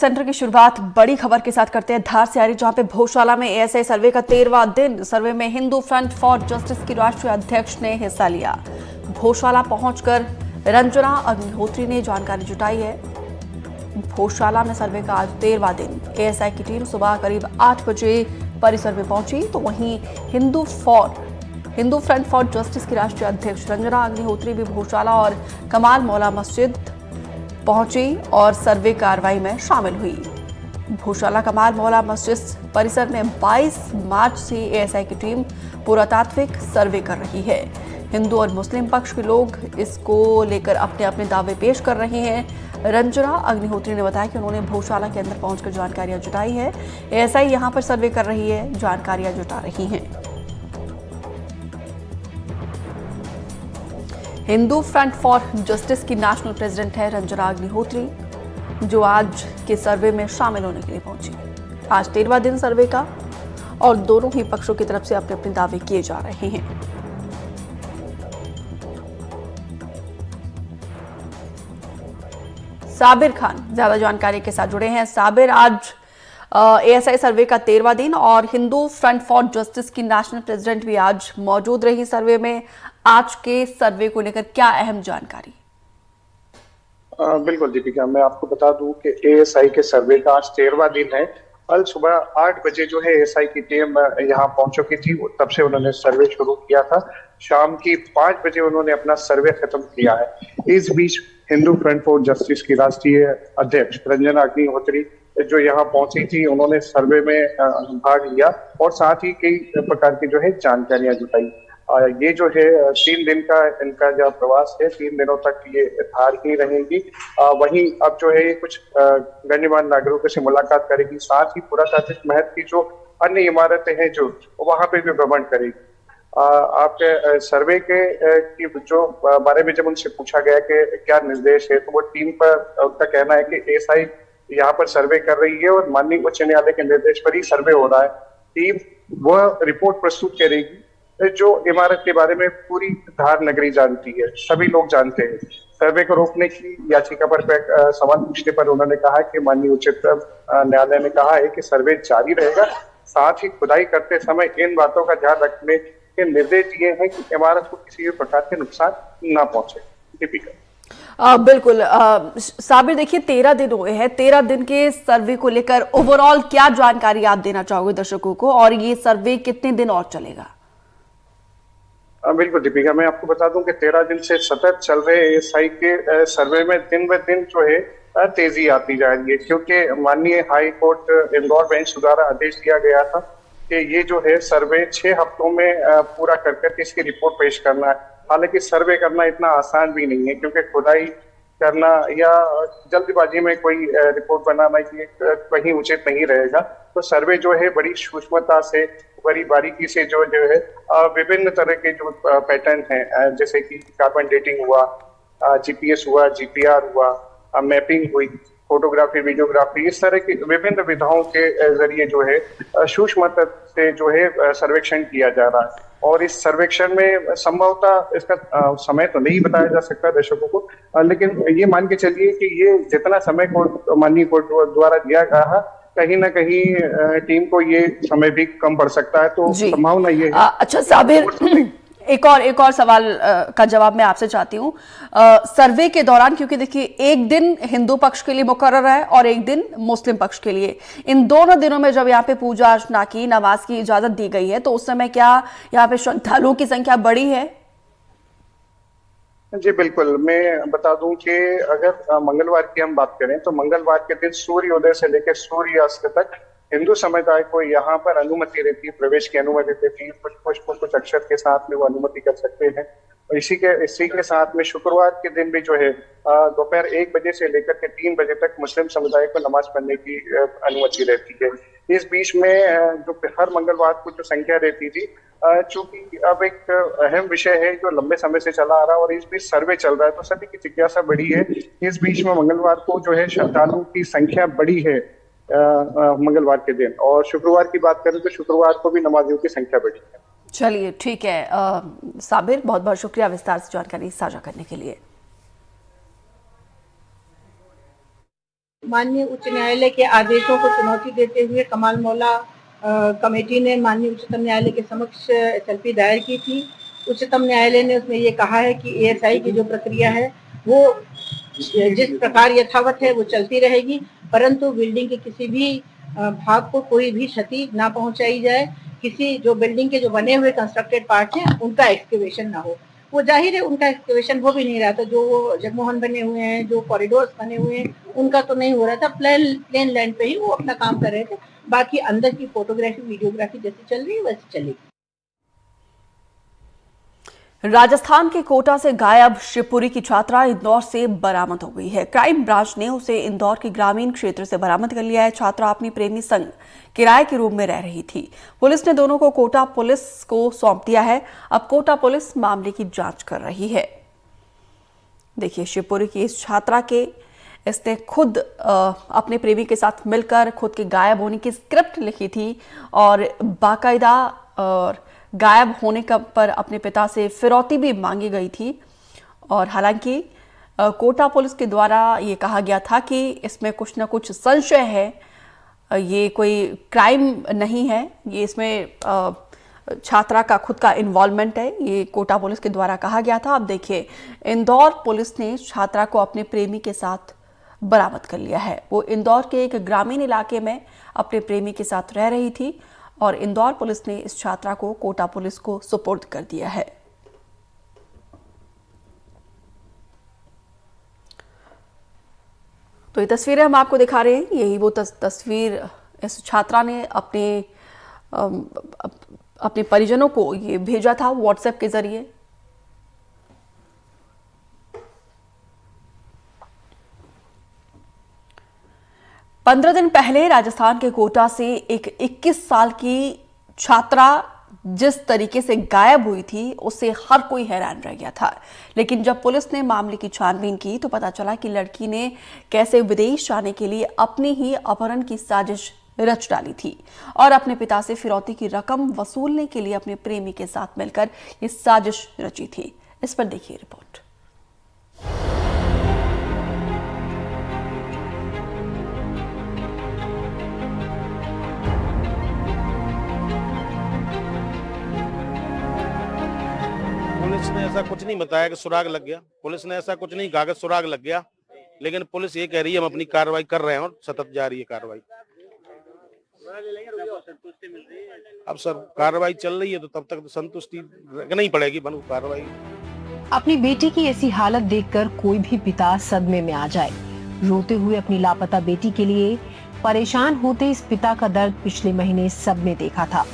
Centre की शुरुआत बड़ी खबर के साथ करते हैं धार से आ रही, जहां पे भोजशाला में एएसआई सर्वे का 13वां दिन। सर्वे में हिंदू फ्रंट फॉर जस्टिस की राष्ट्रीय अध्यक्ष ने हिस्सा लिया। भोजशाला पहुंचकर रंजना अग्निहोत्री ने जानकारी जुटाई है। भोजशाला में सर्वे का आज 13वां दिन। एएसआई की टीम सुबह करीब 8 बजे परिसर में पहुंची, तो वहीं हिंदू फ्रंट फॉर जस्टिस की राष्ट्रीय अध्यक्ष रंजना अग्निहोत्री भी भोजशाला और कमाल मौला मस्जिद पहुंची और सर्वे कार्रवाई में शामिल हुई। भोजशाला कमाल मौला मस्जिद परिसर में 22 मार्च से एएसआई की टीम पुरातात्विक सर्वे कर रही है। हिंदू और मुस्लिम पक्ष के लोग इसको लेकर अपने अपने दावे पेश कर रहे हैं। रंजना अग्निहोत्री ने बताया कि उन्होंने भोजशाला के अंदर पहुंचकर जानकारियां जुटाई है। एएसआई यहां पर सर्वे कर रही है, जानकारियां जुटा रही हैं। हिंदू फ्रंट फॉर जस्टिस की नेशनल प्रेसिडेंट है रंजना अग्निहोत्री, जो आज के सर्वे में शामिल होने के लिए पहुंची। आज 13वां दिन सर्वे का और दोनों ही पक्षों की तरफ से अपने अपने दावे किए जा रहे हैं। साबिर खान ज्यादा जानकारी के साथ जुड़े हैं। साबिर, आज एएसआई सर्वे का 13वां दिन और हिंदू फ्रंट फॉर जस्टिस की नेशनल प्रेसिडेंट भी आज मौजूद रही सर्वे में। आज के सर्वे को लेकर क्या अहम जानकारी? बिल्कुल दीपिका, मैं आपको बता दूं कि एएसआई के सर्वे का आज 13वां दिन है। कल सुबह 8 बजे जो है एएसआई की टीम यहाँ पहुंच चुकी थी, तब से उन्होंने सर्वे शुरू किया था। शाम की 5 बजे उन्होंने अपना सर्वे खत्म किया है। इस बीच हिंदू फ्रंट फॉर जस्टिस की राष्ट्रीय अध्यक्ष रंजना अग्निहोत्री जो यहाँ पहुंची थी, उन्होंने सर्वे में भाग लिया और साथ ही कई प्रकार की जो है जानकारियां जुटाई। ये जो है 3 दिन का इनका जो प्रवास है, 3 दिनों तक ये धार ही रहेंगी। वहीं अब जो है कुछ गणमान्य नागरिकों से मुलाकात करेगी, साथ ही पुरातात्विक महत्व की जो अन्य इमारतें हैं जो वहां पे भी भ्रमण करेगी। आपके सर्वे के की जो बारे में जब उनसे पूछा गया कि क्या निर्देश है, तो वो टीम पर उनका कहना है कि एएसआई यहाँ पर सर्वे कर रही है और माननीय उच्च न्यायालय के निर्देश पर ही सर्वे हो रहा है। टीम वह रिपोर्ट प्रस्तुत करेगी जो इमारत के बारे में पूरी धार नगरी जानती है, सभी लोग जानते हैं। सर्वे को रोकने की याचिका पर सवाल पूछने पर उन्होंने कहा कि माननीय उच्चतम न्यायालय ने कहा है कि सर्वे जारी रहेगा, साथ ही खुदाई करते समय इन बातों का ध्यान रखने के निर्देश दिए हैं कि इमारत को किसी भी प्रकार के नुकसान न पहुंचे। दीपिका बिल्कुल। साबिर, देखिए 13 दिन हुए हैं। 13 दिन के सर्वे को लेकर ओवरऑल क्या जानकारी आप देना चाहोगे दर्शकों को, और ये सर्वे कितने दिन और चलेगा? बिल्कुल दीपिका, मैं आपको बता दूं कि 13 दिन से सतत चल रहे एएसआई के सर्वे में दिन ब दिन जो है तेजी आती जा रही है, क्योंकि माननीय हाई कोर्ट इंदौर बेंच द्वारा आदेश दिया गया था कि ये जो है सर्वे 6 हफ्तों में पूरा करके इसकी रिपोर्ट पेश करना है। हालांकि सर्वे करना इतना आसान भी नहीं है, क्योंकि खुदाई करना या जल्दबाजी में कोई रिपोर्ट बनाना ये कहीं उचित नहीं रहेगा। तो सर्वे जो है बड़ी सूक्ष्मता से, बड़ी बारीकी से जो है विभिन्न तरह के जो पैटर्न हैं, जैसे कि कार्बन डेटिंग हुआ, जीपीएस हुआ, जीपीआर हुआ, मैपिंग हुई, फोटोग्राफी, वीडियोग्राफी, इस तरह की विभिन्न विधाओं के जरिए जो है सूक्ष्मता से जो है सर्वेक्षण किया जा रहा है। और इस सर्वेक्षण में संभवतः इसका समय तो नहीं बताया जा सकता दर्शकों को, लेकिन ये मान के चलिए कि ये जितना समय माननीय कोर्ट द्वारा दिया गया है, कहीं ना कहीं टीम को ये समय भी कम पड़ सकता है। तो संभावना ये है। अच्छा साबिर, एक और सवाल का जवाब मैं आपसे चाहती हूँ। सर्वे के दौरान, क्योंकि देखिए एक दिन हिंदू पक्ष के लिए मुकर्रर है और एक दिन मुस्लिम पक्ष के लिए, इन दोनों दिनों में जब यहाँ पे पूजा अर्चना की, नमाज की इजाजत दी गई है, तो उस समय क्या यहाँ पे श्रद्धालुओं की संख्या बढ़ी है? जी बिल्कुल, मैं बता दूं कि अगर मंगलवार की हम बात करें तो मंगलवार के दिन सूर्योदय से लेकर सूर्यास्त तक हिंदू समुदाय को यहाँ पर अनुमति रहती है, प्रवेश की अनुमति रहती है। कुछ अक्षर के साथ में वो अनुमति कर सकते हैं। और इसी के साथ में शुक्रवार के दिन भी जो है दोपहर 1 बजे से लेकर के 3 बजे तक मुस्लिम समुदाय को नमाज पढ़ने की अनुमति रहती है। इस बीच में जो हर मंगलवार को जो संख्या रहती थी, चूंकि अब एक अहम विषय है जो लंबे समय से चला आ रहा है और इस बीच सर्वे चल रहा है, तो सभी की जिज्ञासा बढ़ी है। इस बीच में मंगलवार को जो है श्रद्धालुओं की संख्या बढ़ी है मंगलवार के दिन, और शुक्रवार की बात करें तो शुक्रवार को भी नमाजियों की संख्या बढ़ी है। चलिए ठीक है साबिर, बहुत बहुत शुक्रिया विस्तार से जानकारी साझा करने के लिए। माननीय उच्च न्यायालय के आदेशों को चुनौती देते हुए कमाल मौला कमेटी ने माननीय उच्चतम न्यायालय के समक्ष एसएलपी दायर की थी। उच्चतम न्यायालय ने उसमें ये कहा है कि एएसआई की जो प्रक्रिया है वो जिस प्रकार यथावत है वो चलती रहेगी, परंतु बिल्डिंग के किसी भी भाग को कोई भी क्षति ना पहुंचाई जाए। किसी जो बिल्डिंग के जो बने हुए कंस्ट्रक्टेड पार्ट हैं उनका एक्सकेवेशन ना हो। वो जाहिर है उनका एक्सकेवेशन हो भी नहीं रहा था। जो वो जगमोहन बने हुए हैं, जो कॉरिडोर्स बने हुए हैं, उनका तो नहीं हो रहा था। प्लेन लैंड पे ही वो अपना काम कर रहे थे। बाकी अंदर की फोटोग्राफी वीडियोग्राफी जैसी चल रही है वैसे चलेगी। राजस्थान के कोटा से गायब शिवपुरी की छात्रा इंदौर से बरामद हो गई है। क्राइम ब्रांच ने उसे इंदौर के ग्रामीण क्षेत्र से बरामद कर लिया है। छात्रा अपनी प्रेमी संग किराए के रूम में रह रही थी। पुलिस ने दोनों को कोटा पुलिस को सौंप दिया है। अब कोटा पुलिस मामले की जांच कर रही है। देखिए, शिवपुरी की इस छात्रा के इसने खुद अपने प्रेमी के साथ मिलकर खुद के गायब होने की स्क्रिप्ट लिखी थी और बाकायदा और गायब होने का पर अपने पिता से फिरौती भी मांगी गई थी। और हालांकि कोटा पुलिस के द्वारा ये कहा गया था कि इसमें कुछ ना कुछ संशय है, ये कोई क्राइम नहीं है, ये इसमें छात्रा का खुद का इन्वॉल्वमेंट है, ये कोटा पुलिस के द्वारा कहा गया था। अब देखिए, इंदौर पुलिस ने छात्रा को अपने प्रेमी के साथ बरामद कर लिया है। वो इंदौर के एक ग्रामीण इलाके में अपने प्रेमी के साथ रह रही थी और इंदौर पुलिस ने इस छात्रा को कोटा पुलिस को सुपुर्द कर दिया है। तो ये तस्वीरें हम आपको दिखा रहे हैं, यही वो तस्वीर इस छात्रा ने अपने परिजनों को ये भेजा था व्हाट्सएप के जरिए। पंद्रह दिन पहले राजस्थान के कोटा से एक 21 साल की छात्रा जिस तरीके से गायब हुई थी उससे हर कोई हैरान रह गया था। लेकिन जब पुलिस ने मामले की छानबीन की तो पता चला कि लड़की ने कैसे विदेश जाने के लिए अपनी ही अपहरण की साजिश रच डाली थी और अपने पिता से फिरौती की रकम वसूलने के लिए अपने प्रेमी के साथ मिलकर ये साजिश रची थी। इस पर देखिए रिपोर्ट। पुलिस ने ऐसा कुछ नहीं बताया कि सुराग लग गया। पुलिस ने ऐसा कुछ नहीं कहा कि सुराग लग गया, लेकिन पुलिस ये कह रही है हम अपनी कार्रवाई कर रहे हैं और सतत जारी है कार्रवाई। अब सर कार्रवाई चल रही है तो तब तक तो संतुष्टि रखनी पड़ेगी बनू कार्रवाई। अपनी बेटी की ऐसी हालत देखकर कोई भी पिता सदमे में आ जाए। रोते हुए अपनी लापता बेटी के लिए परेशान होते इस पिता का दर्द पिछले महीने सबने देखा था।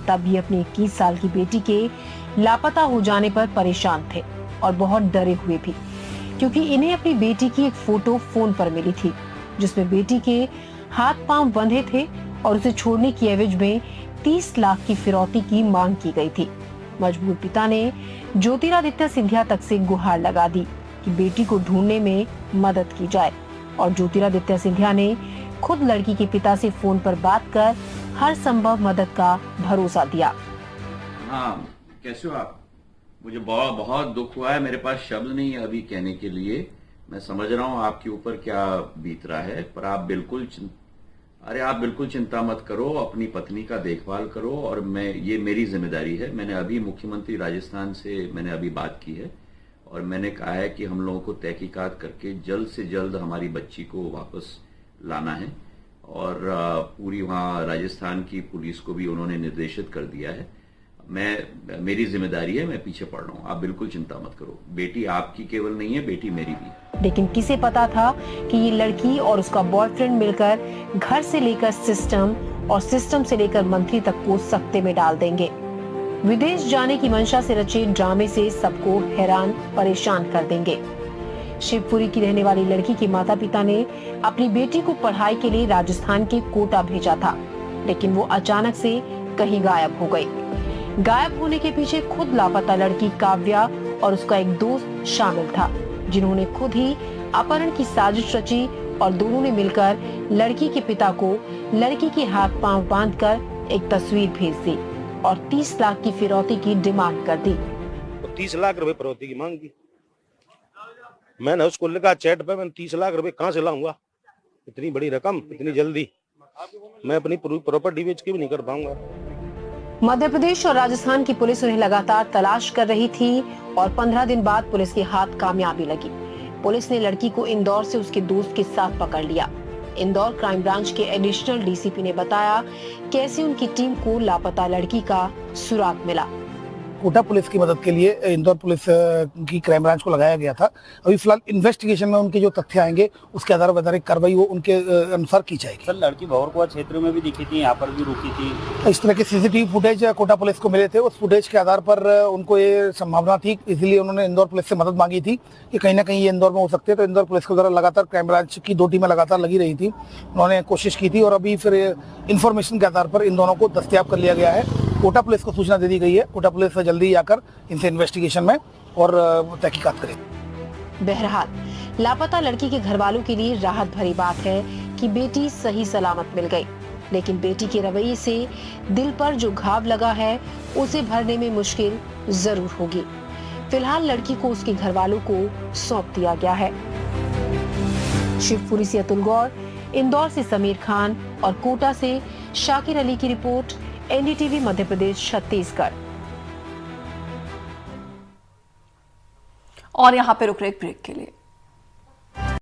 तब ये अपनी 21 साल की बेटी के लापता हो जाने पर परेशान थे और बहुत डरे हुए भी, क्योंकि इन्हें अपनी बेटी की एक फोटो फोन पर मिली थी जिसमें बेटी के हाथ पांव बंधे थे और उसे छोड़ने की एवज में 30 लाख की फिरौती की मांग की गई थी। मजबूर पिता ने ज्योतिरादित्य सिंधिया तक से गुहार लगा दी कि बेटी को ढूंढने में मदद की जाए और ज्योतिरादित्य सिंधिया ने खुद लड़की के पिता से फोन पर बात कर हर संभव मदद का भरोसा दिया। हाँ, कैसे हो आप? मुझे बहुत दुख हुआ है। मेरे पास शब्द नहीं है अभी कहने के लिए। मैं समझ रहा हूँ आपके ऊपर क्या बीत रहा है, पर आप बिल्कुल चिंता मत करो। अपनी पत्नी का देखभाल करो और ये मेरी जिम्मेदारी है। मैंने अभी मुख्यमंत्री राजस्थान से मैंने अभी बात की है और मैंने कहा है कि हम लोगों को तहकीकात करके जल्द से जल्द हमारी बच्ची को वापस लाना है और पूरी वहाँ राजस्थान की पुलिस को भी उन्होंने निर्देशित कर दिया है। मेरी जिम्मेदारी है, मैं पीछे पड़ रहा हूँ। आप बिल्कुल चिंता मत करो। बेटी आपकी केवल नहीं है, बेटी मेरी भी है। लेकिन किसे पता था कि ये लड़की और उसका बॉयफ्रेंड मिलकर घर से लेकर सिस्टम और सिस्टम से लेकर मंत्री तक को सकते में डाल देंगे। विदेश जाने की मंशा से रचे ड्रामे से सबको हैरान परेशान कर देंगे। शिवपुरी की रहने वाली लड़की के माता पिता ने अपनी बेटी को पढ़ाई के लिए राजस्थान के कोटा भेजा था, लेकिन वो अचानक से कहीं गायब हो गई। गायब होने के पीछे खुद लापता लड़की काव्या और उसका एक दोस्त शामिल था, जिन्होंने खुद ही अपहरण की साजिश रची और दोनों ने मिलकर लड़की के पिता को लड़की के हाथ पांव बांधकर एक तस्वीर भेज दी और 30 लाख की फिरौती की डिमांड कर दी। तो 30 लाख रुपए फिरौती की मांग की। मैंने उसको लिखा चैट पे, मैं 30 लाख रुपए कहाँ से लाऊंगा? इतनी बड़ी रकम इतनी जल्दी मैं अपनी पूरी प्रॉपर्टी बेच के भी नहीं कर पाऊंगा। मध्य प्रदेश और राजस्थान की पुलिस उन्हें लगातार तलाश कर रही थी और 15 दिन बाद पुलिस के हाथ कामयाबी लगी। पुलिस ने लड़की को इंदौर से उसके दोस्त के साथ पकड़ लिया। इंदौर क्राइम ब्रांच के एडिशनल डीसीपी ने बताया कैसे उनकी टीम को लापता लड़की का सुराग मिला। कोटा पुलिस की मदद के लिए इंदौर पुलिस की क्राइम ब्रांच को लगाया गया था। अभी फिलहाल इन्वेस्टिगेशन में उनके जो तथ्य आएंगे उसके आधार पर वैधानिक कार्रवाई वो उनके अनुसार की जाएगी। सर लड़की भौरकुआ क्षेत्र में भी दिखी थी, यहाँ पर भी रुकी थी। इस तरह के सीसीटीवी फुटेज कोटा पुलिस को मिले थे। उस फुटेज के आधार पर उनको ये संभावना थी, इसलिए उन्होंने इंदौर पुलिस से मदद मांगी थी कि कहीं ना कहीं ये इंदौर में हो सकते हैं। तो इंदौर पुलिस के द्वारा लगातार क्राइम ब्रांच की 2 टीमें लगातार लगी रही थी, उन्होंने कोशिश की थी और अभी फिर इन्फॉर्मेशन के आधार पर इन दोनों को दस्तयाब कर लिया गया है। कोटा पुलिस को सूचना दे दी गई है। कोटा पुलिस जल्दी ही आकर इनसे इन्वेस्टिगेशन में और तहकीकात करेगी। बहरहाल लापता लड़की के घर वालों के लिए राहत भरी बात है कि बेटी सही सलामत मिल गई, लेकिन बेटी के रवैये से दिल पर जो घाव लगा है उसे भरने में मुश्किल जरूर होगी। फिलहाल लड़की को उसके घर वालों को सौंप दिया गया है। शिवपुरी से अतुल गौर, इंदौर से समीर खान और कोटा से शाकिर अली की रिपोर्ट, एनडीटीवी मध्य प्रदेश छत्तीसगढ़। और यहाँ पे रुक रहे एक ब्रेक के लिए।